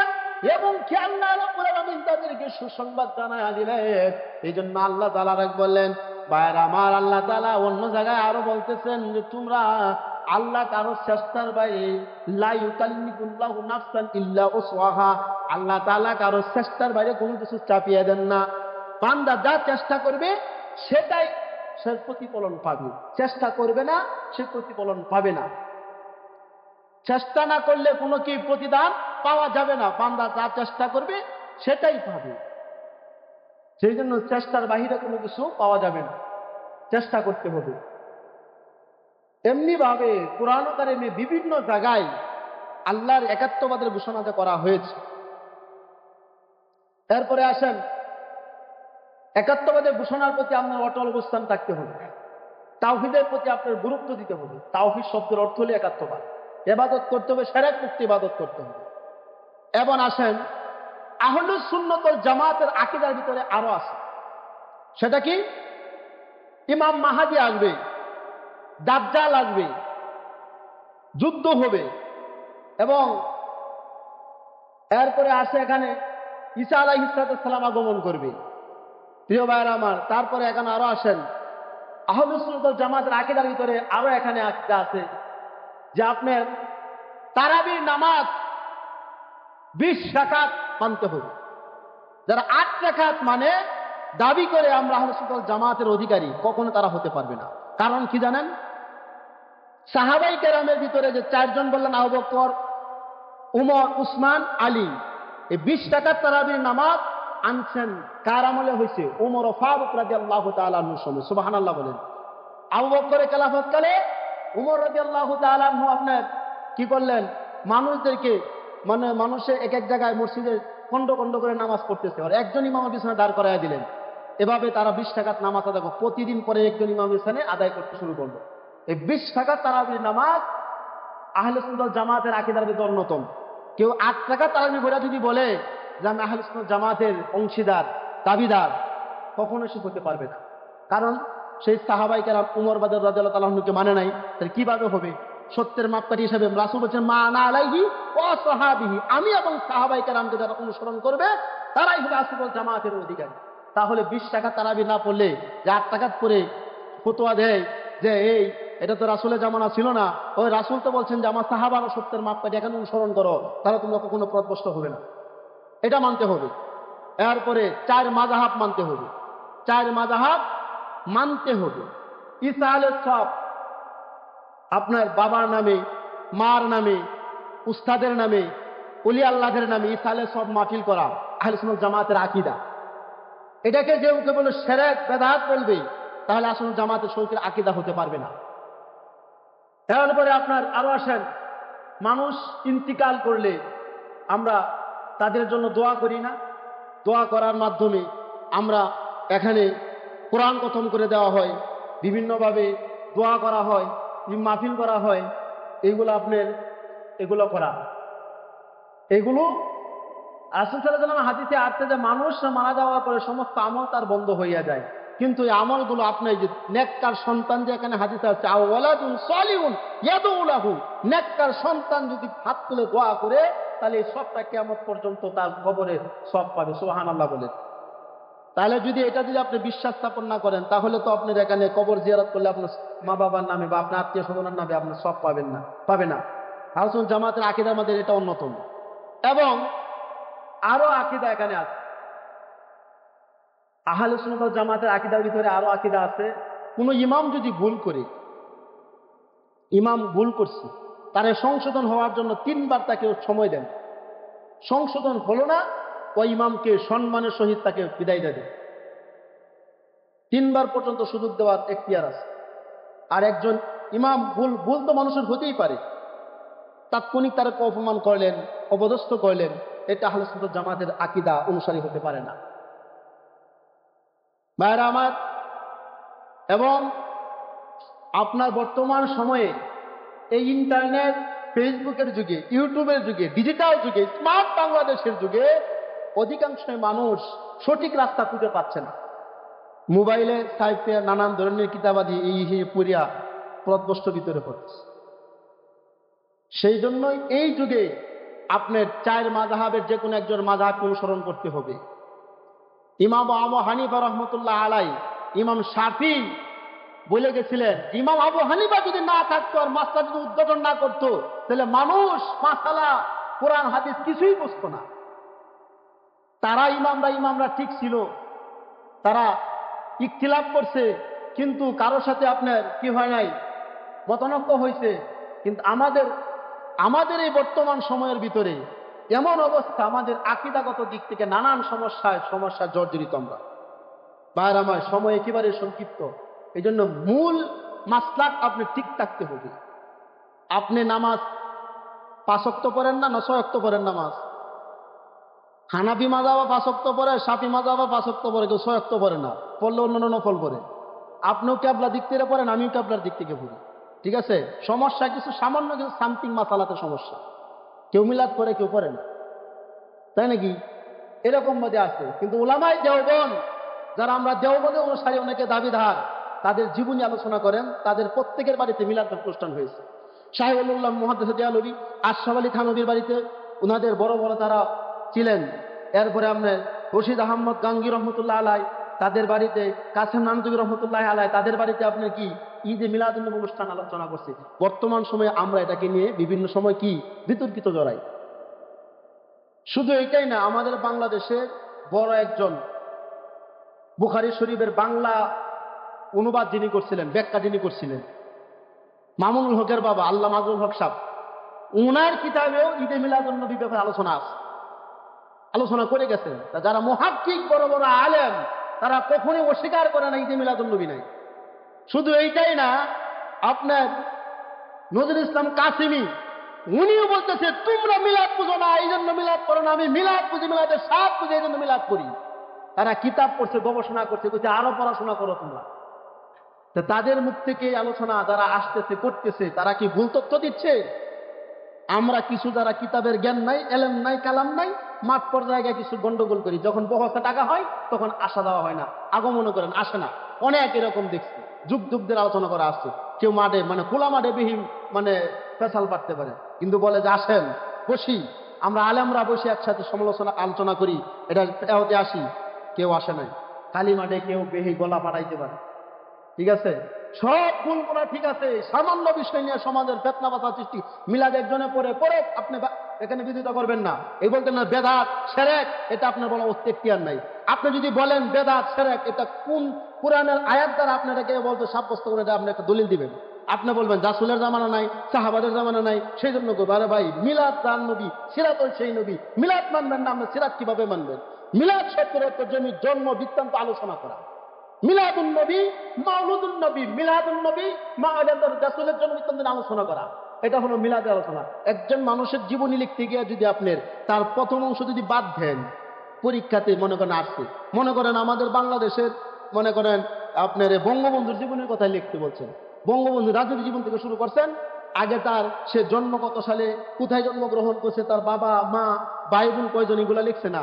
এবং কি আল্লাহ রাব্বুল আলামিন তাদেরকে সুসংবাদ জানায় দিলেন। এই জন্য আল্লাহ তাআলা বললেন, ভাইয়ের আমার, আল্লাহ তাআলা অন্য জায়গায় আরো বলতেছেন যে তোমরা আল্লাহ কারো চেষ্টার বাইরে, লা ইউকাল্লিফুল্লাহু নাফসান ইল্লা উসওয়াহা, আল্লাহ তাআলা কারো চেষ্টার বাইরে কোনো কিছু চাপিয়ে দেন না। বান্দা যা চেষ্টা করবে সেটাই সে প্রতিফলন পাবে, চেষ্টা করবে না সে প্রতিফলন পাবে না। চেষ্টা না করলে কোনো কি প্রতিদান পাওয়া যাবে না, বান্দা যা চেষ্টা করবে সেটাই পাবে। সেই জন্য চেষ্টার বাহিরে কোনো কিছু পাওয়া যাবে না, চেষ্টা করতে হবে। এমনি ভাবে কুরআন কারীমে বিভিন্ন জায়গায় আল্লাহর একাত্মবাদের ঘোষণা করা হয়েছে। এরপরে আসেন, একাত্মবাদের ঘোষণার প্রতি আপনার অটল অবস্থান থাকতে হবে, তাওহীদের প্রতি আপনার গুরুত্ব দিতে হবে। তাওহীদ শব্দের অর্থ হলো একাত্মবাদ, ইবাদত করতে হবে, শিরক মুক্ত ইবাদত করতে হবে। এবং আসেন, আহলুস সুন্নাত ওয়াল জামাতের আকীদার ভিতরে আরো আছে। সেটা কি? ইমাম মাহদী আসবে, দাজ্জাল আসবে, যুদ্ধ হবে, এবং এরপরে আসে এখানে ঈসা আলাইহিস সালাম আগমন করবে। প্রিয় ভাইয়েরা আমার, তারপরে এখানে আরো আসেন, আহলুস সুন্নাত ওয়াল জামাতের আকীদার ভিতরে আরো এখানে আকীদা আছে যে আপনার তারাবির নামাজ 20 রাকাত মানতে হবে। যারা 8 রাকাত মানে দাবি করে আমরা আহলুস সুন্নাত ওয়াল জামাতের অধিকারী, কখনো তারা হতে পারবে না। কারণ কি জানেন? সাহাবাই কেরামের ভিতরে যে 4 জন বললেন, আবু বকর, উমর, উসমান, আলী, এই 20 রাকাত তারাবির নামাজ আনছেন কার আমলে হয়েছে? উমর ও ফারুক রাদিয়াল্লাহু তাআলা আনহুর সময়। সুবহানাল্লাহ বলেন। আবু বকরের খেলাফতকালে উমর রাদিয়াল্লাহু তাআলা আনহু আপনার কি করলেন? মানুষদেরকে, মানে মানুষে এক এক জায়গায় মসজিদে খন্ড খন্ড করে নামাজ পড়তেছে, আর একজন ইমামের পিছনে দাঁড় করাইয়া দিলেন। এভাবে তারা 20 রাকাত নামাজ আদায় করে প্রতিদিন পরে একজন ইমামের পিছনে আদায় করতে শুরু করলো। এই 20 রাকাত তারাবির নামাজ আহলে সুন্নাত ওয়াল জামাতের আকীদার ভিতর অন্যতম। কেউ 8 রাকাত তারাবি পড়া যদি বলে যে আমি আহলে সুন্নাত জামাতের অংশীদার, দাবিদার, কখনো সে হতে পারবে না। কারণ সেই সাহাবাই কেরাম উমর রাদিয়াল্লাহু তাআলা আনহুকে মানে নাই, তাহলে কিভাবে হবে? সত্যের মাপকাঠি হিসেবে রাসূল বলেছেন, মা আনা আলাইহি ওয়া সাহাবিহি, আমি এবং সাহাবাই কেরামকে যারা অনুসরণ করবে তারাই হবে আহলে সুন্নাত জামাতের অধিকারী। তাহলে 20 রাকাত তারাবি না পড়লে যে 8 রাকাত পড়ে ফতোয়া দেয় যে এটা তো রাসূলের জামানা ছিল না, ওই রাসূল তো বলছেন যে আমার সাহাবারা সত্যের মাপকাঠি, এখন অনুসরণ করো, তাহলে তোমরা কখনো পথভ্রষ্ট হবে না। এটা মানতে হবে। এরপরে 4 মাযহাব মানতে হবে, 4 মাযহাব মানতে হবে। ঈসা আলাইহিস সালাম আপনার বাবার নামে, মার নামে, উস্তাদের নামে, ওলি আল্লাহদের নামে ঈসা আলাইহিস সালাম মাহফিল করা আহলে সুন্নাত জামাতের আকীদা। এটাকে যে কেবল শিরক বেদাত বলবে, তাহলে আসলে জামাতের শরীফের আকীদা হতে পারবে না। এরপরে আপনার আরো আসেন, মানুষ ইন্তিকাল করলে আমরা তাদের জন্য দোয়া করি না? দোয়া করার মাধ্যমে আমরা এখানে কোরআন খতম করে দেওয়া হয়, বিভিন্নভাবে দোয়া করা হয়, মাহফিল করা হয়। এইগুলো আপনার এগুলো করা, এগুলো রাসূল সাল্লাল্লাহু আলাইহি ওয়াসাল্লাম হাদিসে আসছে যে মানুষ মারা যাওয়ার পরে সমস্ত আমল তার বন্ধ হইয়া যায়। কিন্তু এই আমলগুলো আপনার যে নেককার সন্তান, যে এখানে হাদিসে আছে আওয়ালাদুন সালিহুন ইয়াদউ লাহু, নেককার সন্তান যদি হাত তুলে দোয়া করে, তাহলে এই সবটা কিয়ামত পর্যন্ত তার কবরে সব পাবে। সুবহানাল্লাহ বলেন। তাহলে যদি এটা যদি আপনি বিশ্বাস স্থাপন না করেন, তাহলে তো আপনার এখানে কবর জিয়ারত করলে আপনার মা বাবার নামে বা আপনার আত্মীয় স্বজনের নামে আপনি সব পাবেন না, পাবে না। আহলে সুন্নাত জামাতের আকীদার মধ্যে এটা অন্যতম। এবং আরো আকীদা এখানে আছে, আহলে সুন্নাত ওয়াল জামাতের আকীদার ভিতরে আরো আকীদা আছে, কোন ইমাম যদি ভুল করে, ইমাম ভুল করছে, তার সংশোধন হওয়ার জন্য 3 বার তাকে সময় দেন। সংশোধন হলো না, ওই ইমামকে সম্মানের সহিত তাকে বিদায় দেবে। 3 বার পর্যন্ত সুযোগ দেওয়ার এখতিয়ার আছে। আর একজন ইমাম ভুল ভুল তো মানুষের হতেই পারে, তাৎক্ষণিক তারকে অপমান করলেন, অপদস্থ করলেন, এটা আহলে সুন্নাত জামাতের আকীদা অনুসারী হতে পারে না। ভাইরা আমার, এবং আপনার বর্তমান সময়ে এই ইন্টারনেট, ফেসবুকের যুগে, ইউটিউবের যুগে, ডিজিটাল যুগে, স্মার্ট বাংলাদেশের যুগে অধিকাংশ মানুষ সঠিক রাস্তা খুঁজে পাচ্ছে না। মোবাইলে সাইটে নানান ধরনের কিতাবাদি এই পুরিয়া পথভ্রষ্ট ভিতরে পড়ছে। সেই জন্যই এই যুগে আপনার 4 মাযহাবের যে কোনো একজন মাযহাবকে অনুসরণ করতে হবে। ইমাম আবু হানিফা রহমতুল্লাহ আলাই, ইমাম শাফি বলে গেছিলেন, ইমাম আবু হানিফা যদি না থাকতো আর মাসলা যদি উদ্ঘাটন না করতো, তাহলে মানুষ মাসালা কোরআন হাদিস কিছুই বুঝতো না। তারা ইমামরা ঠিক ছিল, তারা ইখতিলাফ করছে, কিন্তু কারো সাথে আপনার কি হয় নাই, মতানৈক্য হয়েছে। কিন্তু আমাদের এই বর্তমান সময়ের ভিতরে এমন অবস্থা, আমাদের আকীদাগত দিক থেকে নানান সমস্যা জর্জরিত আমরা। বাইরে আমার সময় একেবারে সংক্ষিপ্ত, এই জন্য মূল মাসলাক আপনি ঠিক থাকতে হবে। আপনি নামাজ 5 ওয়াক্ত পড়েন না, 9 ওয়াক্ত পড়েন নামাজ। হানাফি মাযহাব 5 ওয়াক্ত পড়ে, শাফি মাযহাব 5 ওয়াক্ত পড়ে, কেউ 6 ওয়াক্ত পড়ে না, পড়লে অন্যান্য নফল পড়ে। আপনিও ক্যাবলা দিক থেকে পড়েন, আমিও ক্যাবলার দিক থেকে পড়ি, ঠিক আছে। সমস্যা কিছু সামান্য কিছু সামথিং মাসালাতে সমস্যা, কেউ মিলাদ করে কেউ করে না, তাই নাকি? এরকম মধ্যে আছে। কিন্তু উলামায়ে দেওবন্দ, যারা আমরা দেওবন্দের অনুসারী অনেকে দাবিদার, তাদের জীবনী আলোচনা করেন, তাদের প্রত্যেকের বাড়িতে মিলাদ অনুষ্ঠান হয়েছে। শাহ ওলিউল্লাহ মুহাদ্দিস দেওবন্দি, আশরাফ আলী থানভীর বাড়িতে ওনাদের বড় বড় তারা ছিলেন। এরপরে আমরা রশিদ আহমদ গাঙ্গী রহমতুল্লাহ আলাই, তাদের বাড়িতে কাসেম নানতুবি রহমতুল্লাহ আলাই, তাদের বাড়িতে আপনার কি ঈদে মিলাদুন্নবী অনুষ্ঠান আলোচনা করছে। বর্তমান সময়ে আমরা এটাকে নিয়ে বিভিন্ন সময় কি বিতর্কিত জড়াই। শুধু এটাই না, আমাদের বাংলাদেশের বড় একজন বুখারী শরীফের বাংলা অনুবাদ যিনি করছিলেন, ব্যাখ্যা যিনি করছিলেন, মামুনুল হকের বাবা আল্লাহ মাজরুল হক সাহেব, উনার কিতাবেও ঈদে মিলাদুন্নবী ব্যাপারে আলোচনা করে গেছেন। যারা মুহাক্কিক বড় বড় আলেম, তারা কখনোই অস্বীকার করে না ঈদে মিলাদুন্নবী নাই। শুধু এইটাই না, আপনার নজরুল ইসলাম কাসিমি উনিও বলতেছে তোমরা মিলাদ পুজো না, এই জন্য মিলাদ করো না, আমি মিলাদ পুজি, মিলাদের সাত পুজো, এই জন্য মিলাদ করি। তারা কিতাব পড়ছে, গবেষণা করছে, বলছে আরো পড়াশোনা করো তোমরা। তাদের মুখ থেকে আলোচনা যারা আসতেছে করতেছে, তারা কি ভুল তথ্য দিচ্ছে? আমরা কিছু যারা কিতাবের জ্ঞান নাই, এলেম নাই, কালাম নাই, মাঠ পর্যায়ে কিছু গন্ডগোল করি, যখন বহসে টাকা হয় তখন আসা দেওয়া হয় না, আগমন করেন আসে না। অনেক এরকম দেখছি, যুগদের আলোচনা করা আসছে। কেউ মাঠে মানে খোলা মাঠে বিহীন মানে পেশাল পাঠতে পারে, কিন্তু বলে যে আসেন বসি, আমরা আলেমরা বসে একসাথে আলোচনা করি, এটা হতে আসি। কেউ আসে নাই। খালি মাঠে কেউ বেহি গলা পাঠাইতে পারে, ঠিক আছে। সব ভুলগুলা ঠিক আছে, সামান্য বিষয় নিয়ে সমাজের ফিতনা বাঁচার সৃষ্টি। মিলাদ একজনে পড়ে আপনি এখানে বিরোধিতা করবেন না, এই বলতেন না বেদাত শিরক, এটা আপনার বলা এখতিয়ার নাই। আপনি যদি বলেন বেদাত শিরক, এটা কোন কোরআনের আয়াত দ্বারা আপনি এটাকে বলতে সাব্যস্ত করে, এটা আপনি একটা দলিল দিবেন। আপনি বলবেন রাসূলের জামানা নাই, সাহাবাদের জামানা নাই, সেই জন্য করবো। আরে ভাই, মিলাদ যার নবী, সিরাত সেই নবী, মিলাদ মানবেন না, আপনি সিরাত কিভাবে মানবেন? মিলাদ শব্দের অর্থ জন্ম বৃত্তান্ত আলোচনা করা। মিলাদুন নবী, মাউলুদুন নবী, মিলাদুন নবী মাউলাদুর রাসূলের জন্য বৃত্তান্ত আলোচনা করা, এটা হলো মিলাদের আলোচনা। একজন মানুষের জীবনী লিখতে গিয়ে যদি আপনার তার প্রথম অংশ যদি বাদ দেন, পরীক্ষাতে মনে করেন আসছে, মনে করেন আমাদের বাংলাদেশের মনে করেন আপনার বঙ্গবন্ধুর জীবনের কথাই লিখতে বলছেন, বঙ্গবন্ধু রাজনীতি জীবন থেকে শুরু করছেন, আগে তার সে জন্ম কত সালে, কোথায় জন্মগ্রহণ করছে, তার বাবা মা ভাই বোন কয়জন, এগুলা লিখছে না।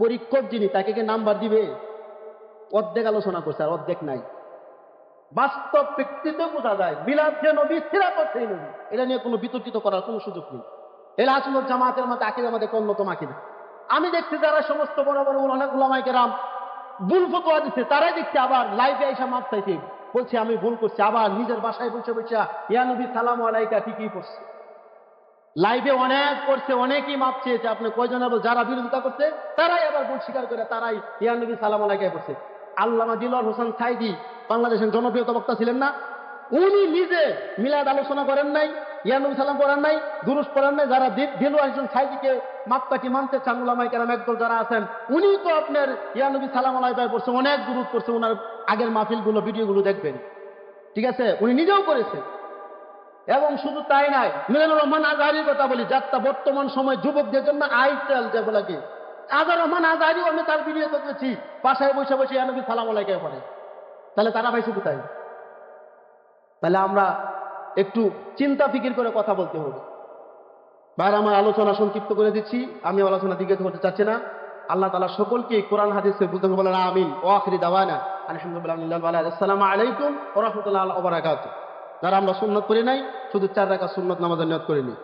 পরীক্ষক যিনি, তাকে কি নাম্বার দিবে? অর্ধেক আলোচনা করছে আর অর্ধেক নাই। বাস্তব ব্যক্তিতে বোঝা যায় মিলাদ যে নবী, সিরাত সেই নবী, এটা নিয়ে কোনো বিতর্কিত করার কোনো সুযোগ নেই। এরা আসলে জামাতের মধ্যে আকীদার মধ্যে অন্যতম আকীদা। আমি দেখছি যারা সমস্ত বড় বড় অনেক উলামায়ে কেরাম ভুল ফতোয়া দিচ্ছে, তারাই দেখছি আবার লাইভে এসে মাপ চাইছে, বলছে আমি ভুল করছি, আবার নিজের বাসায় বসে ইয়া নবী সালামু আলাইকা ঠিকই পড়ছে। লাইভে অনেক করছে, অনেকেই মাপ চেয়েছে। আপনি কয়জন যারা বিরোধিতা করছে তারাই আবার ভুল স্বীকার করে, তারাই ইয়া নবী সালামু আলাইকা পড়ছে। আল্লামা দিলওয়ার হোসেন সাইদি বাংলাদেশের জনপ্রিয় বক্তা ছিলেন না, উনি নিজে মিলাদ আলোচনা করেন নাই, ইয়া নবী সালাম পড়েন নাই, দুরূদ পড়েন নাই। যারা দিলওয়ার হোসেন সাইদিকে মাত্তাকি মানতে চান উলামায়ে কেরাম একদল যারা আছেন, উনি তো আপনার ইয়া নবী সালাম আলাইহি পড়ছে, অনেক দুরূদ পড়ছে, ওনার আগের মাহফিলগুলো ভিডিওগুলো দেখবেন, ঠিক আছে, উনি নিজেও করেছে। এবং শুধু তাই নাই, মিজানুর রহমান আজহারির কথা বলি, যাত্রা বর্তমান সময় যুবকদের জন্য আইটেল যেগুলো কি, আজহার রহমান আজহারিও আমি তার ভিডিও দেখেছি, বাসায় বসে বসে ইয়া নবী সালাম আলাইহি পড়ে। তাহলে তারা পাইছে কোথায়? তাহলে আমরা একটু চিন্তা ফিকির করে কথা বলতে হবে। ভাইরা আমার, আলোচনা সংক্ষিপ্ত করে দিচ্ছি, আমি আলোচনা দিকে করতে চাচ্ছি না। আল্লাহ তাআলা সকলকে কোরআন হাদিসে বুঝতে বলেন আমিন। ওয়া আখিরি দাওয়ানা আলহামদুলিল্লাহ। আসসালামু আলাইকুম ওয়া রাহমাতুল্লাহি ওয়া বারাকাতুহু। যারা আমরা সুন্নাত করি নাই, শুধু 4 রাকাত সুন্নাত নামাজের নিয়ত করে নিই।